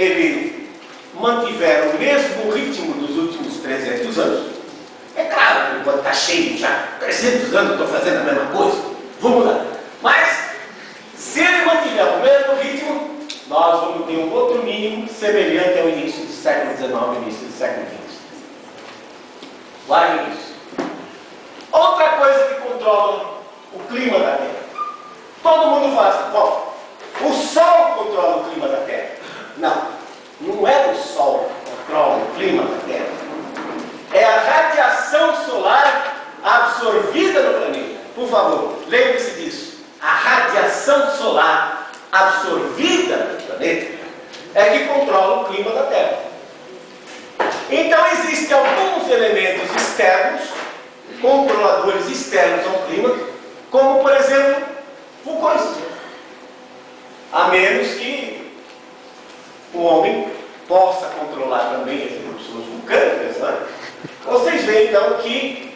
ele mantiver o mesmo ritmo dos últimos 300 anos, é claro que ele pode estar cheio já, 300 anos eu estou fazendo a mesma coisa, vamos lá. Mas, se ele mantiver o mesmo ritmo, nós vamos ter um outro mínimo semelhante ao início do século XIX, início do século XX. Guardem isso. Outra coisa que controla o clima da Terra. Todo mundo fala assim, bom, o Sol controla o clima da Terra. Não, não é o Sol que controla o clima da Terra. É a radiação solar absorvida no planeta. Por favor, lembre-se disso. A radiação solar absorvida no planeta é que controla o clima da Terra. Então existem alguns elementos externos, controladores externos ao clima, como por exemplo, vulcões. A menos que o homem possa controlar também as erupções vulcânicas, né? Vocês veem então que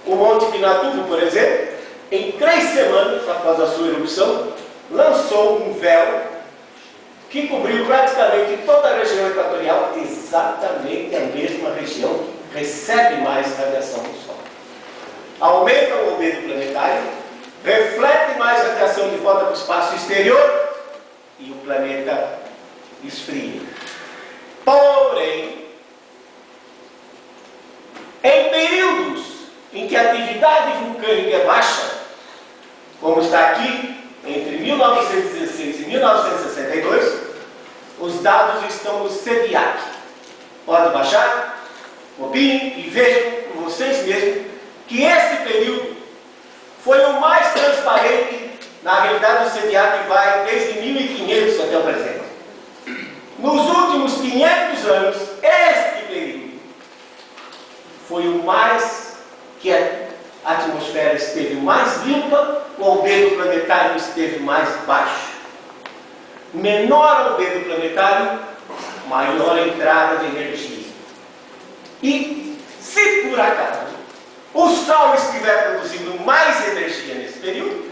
o Monte Pinatubo, por exemplo, em 3 semanas após a sua erupção, lançou um véu que cobriu praticamente toda a região equatorial, exatamente a mesma região que recebe mais radiação do Sol. Aumenta o albedo planetário, reflete mais radiação de volta para o espaço exterior e o planeta esfria. Porém, em períodos em que a atividade vulcânica é baixa, como está aqui, entre 1916 e 1962, os dados estão no CEDIAC. Pode baixar, opinem e vejam por vocês mesmos que esse período foi o mais transparente. Na realidade, o CEDIAC vai desde 1500 até o presente. Nos últimos 500 anos, este período foi o mais que a atmosfera esteve mais limpa, o albedo planetário esteve mais baixo. Menor albedo planetário, maior entrada de energia. E, se por acaso o Sol estiver produzindo mais energia nesse período,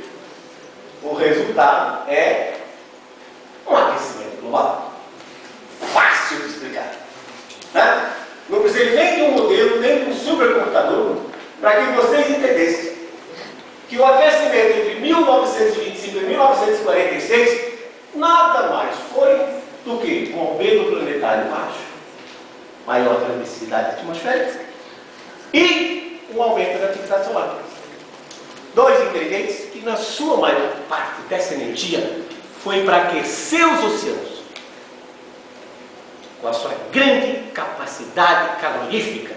o resultado é um aquecimento global. Fácil de explicar. Né? Não precisa nem de um modelo, nem de um supercomputador, para que vocês entendessem que o aquecimento entre 1925 e 1946 nada mais foi do que um albedo planetário baixo, maior transmissividade atmosférica e um aumento da atividade solar. 2 ingredientes que, na sua maior parte dessa energia, foi para aquecer os oceanos, com a sua grande capacidade calorífica,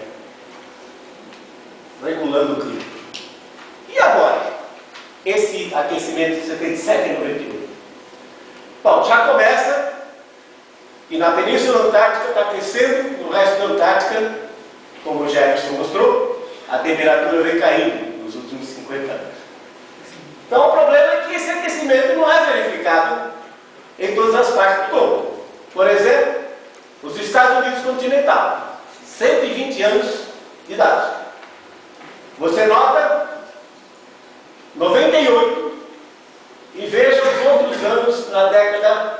regulando o clima. E agora, esse aquecimento de 77 e 98? Bom, já começa, e na Península Antártica está aquecendo, no resto da Antártica, como o Jefferson mostrou, a temperatura vem caindo nos últimos 50 anos. Então o problema é que esse aquecimento não é verificado em todas as partes do globo. Por exemplo, os Estados Unidos continental, 120 anos de idade. Você nota 98 e veja os outros anos na década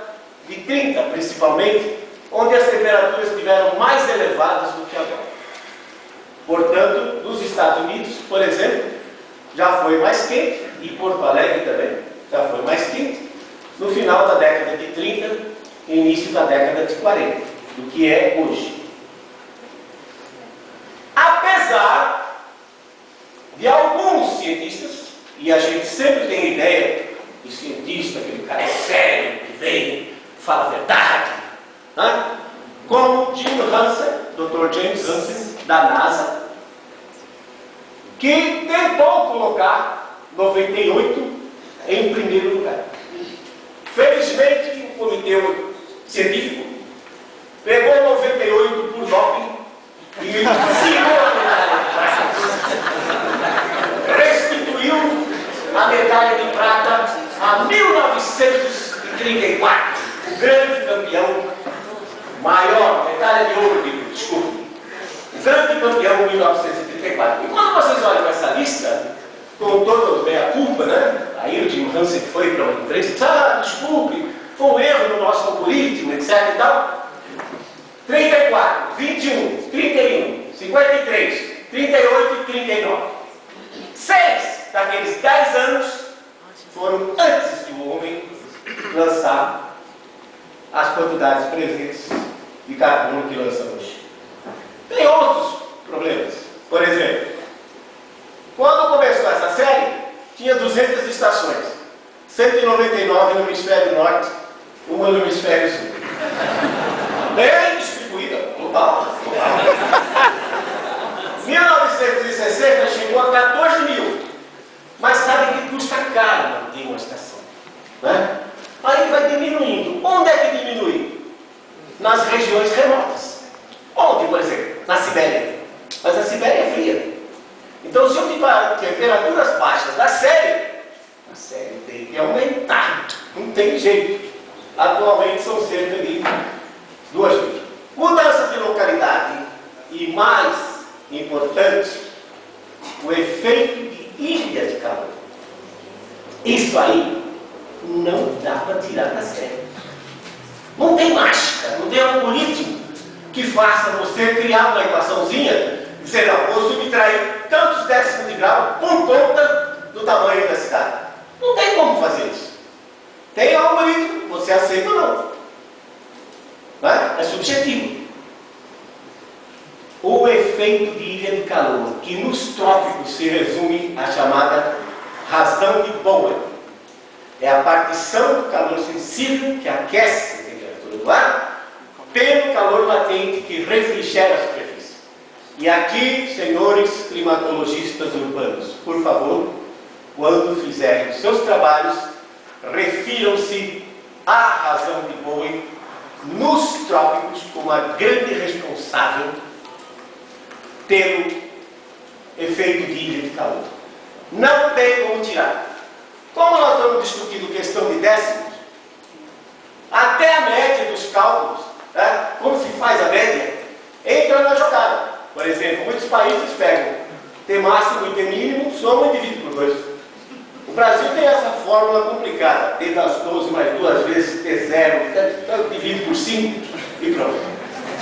de 30, principalmente, onde as temperaturas estiveram mais elevadas do que agora. Portanto, nos Estados Unidos, por exemplo, já foi mais quente, e Porto Alegre também já foi mais quente, no final da década de 30 e início da década de 40, do que é hoje. Apesar de alguns cientistas, e a gente sempre tem a ideia de cientista, aquele cara sério, que vem, fala a verdade, né? Como Jim Hansen, Dr. James Hansen, da NASA, que tentou colocar 98 em primeiro lugar. Felizmente, o comitê científico pegou 98 por doping e restituiu a medalha de prata a 1934, o grande campeão, maior, medalha de ouro, desculpe, o grande campeão de 1934. E quando vocês olham essa lista, com toda a culpa, né? Aí o Jim Hansen foi para uma imprensa e disse, desculpe, foi um erro no nosso algoritmo, etc. e tal. 34, 21, 31, 53, 38 e 39. 6 daqueles 10 anos foram antes de o homem lançar as quantidades presentes de carbono que lança hoje. Tem outros problemas. Por exemplo, quando começou essa série, tinha 200 estações. 199 no hemisfério norte, uma no hemisfério sul. Bem distribuída, global. 1960 chegou a 14 mil. Mas sabe que custa caro manter uma estação, né? Aí vai diminuindo. Onde é que diminui? Nas regiões remotas. Onde, por exemplo? Na Sibéria. Mas a Sibéria é fria. Então, se eu tiver temperaturas baixas da série, a série tem que aumentar. Não tem jeito. Atualmente são cerca de 2.000. Mudança de localidade e, mais importante, o efeito de ilha de calor. Isso aí não dá para tirar da série. Não tem mágica, não tem algoritmo que faça você criar uma equaçãozinha e dizer, não, vou subtrair tantos décimos de grau por conta do tamanho da cidade. Não tem como fazer isso. Tem algoritmo, você aceita ou não. Né? É subjetivo. O efeito de ilha de calor, que nos trópicos se resume à chamada razão de Bowen. É a partição do calor sensível que aquece a temperatura do ar pelo calor latente que refrigera a superfície. E aqui, senhores climatologistas urbanos, por favor, quando fizerem os seus trabalhos, refiram-se à razão de Bowen nos trópicos como a grande responsável pelo efeito de ilha de calor. Não tem como tirar. Como nós estamos discutindo questão de décimos, até a média dos cálculos, né, como se faz a média, entra na jogada. Por exemplo, muitos países pegam T máximo e T mínimo, somam e dividem por 2. O Brasil tem essa fórmula complicada. T das 12 mais 2 vezes T0, divide por 5 e pronto.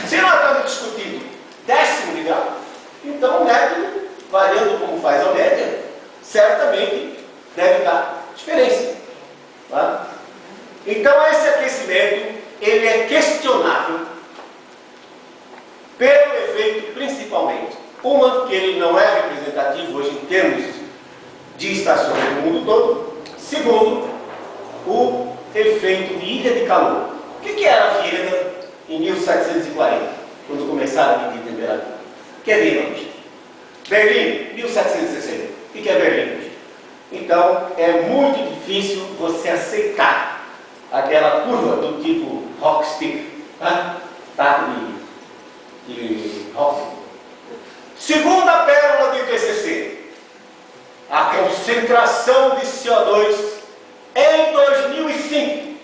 Se nós estamos discutindo décimo de grau, então o método, variando como faz a média, certamente deve dar diferença. Tá? Então esse aquecimento, ele é questionável pelo efeito principalmente. Uma, que ele não é representativo hoje em termos de estações no mundo todo. Segundo, o efeito de ilha de calor. O que era a Viena em 1740, quando começaram a medir temperatura? O que é Viena hoje? Berlim, 1760. O que é Berlim hoje? Então, é muito difícil você aceitar aquela curva do tipo rock stick, tá? Taco de rock. Segunda pérola do IPCC. A concentração de CO2 em 2005,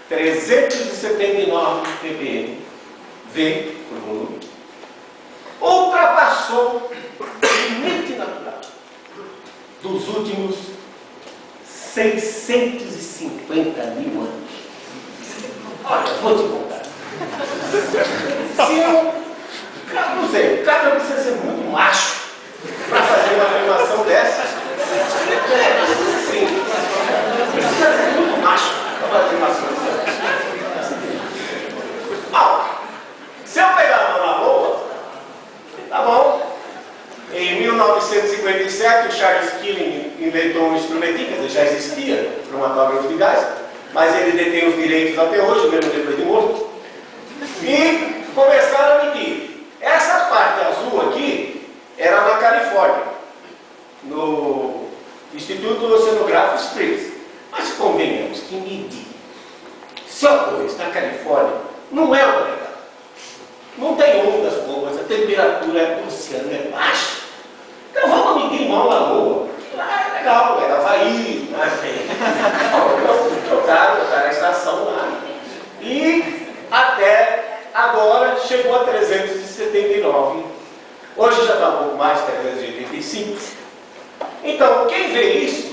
379 ppm, V por volume, ultrapassou o limite natural dos últimos 650 mil anos. Olha, vou te contar. Se eu não sei, o cara precisa ser muito macho para fazer uma afirmação dessa. Sim, precisa ser muito macho para fazer uma afirmação dessa. Bom, se eu pegar uma boa, tá bom. Em 1957, o Charles Killing inventou um instrumentinho, quer dizer, já existia cromatógrafo de gás, mas ele detém os direitos até hoje, mesmo depois de morto. E começaram a medir. Essa parte azul aqui era na Califórnia, no Instituto Oceanográfico Springs. Mas convenhamos que medir CO2 na Califórnia não é uma verdade. Não tem ondas boas, a temperatura do oceano é baixa. Então vamos medir mal na Lua. Lá é legal, é Havaí, trocaram a estação lá. E até agora chegou a 379. Hoje já está um pouco mais, 385. Então, quem vê isso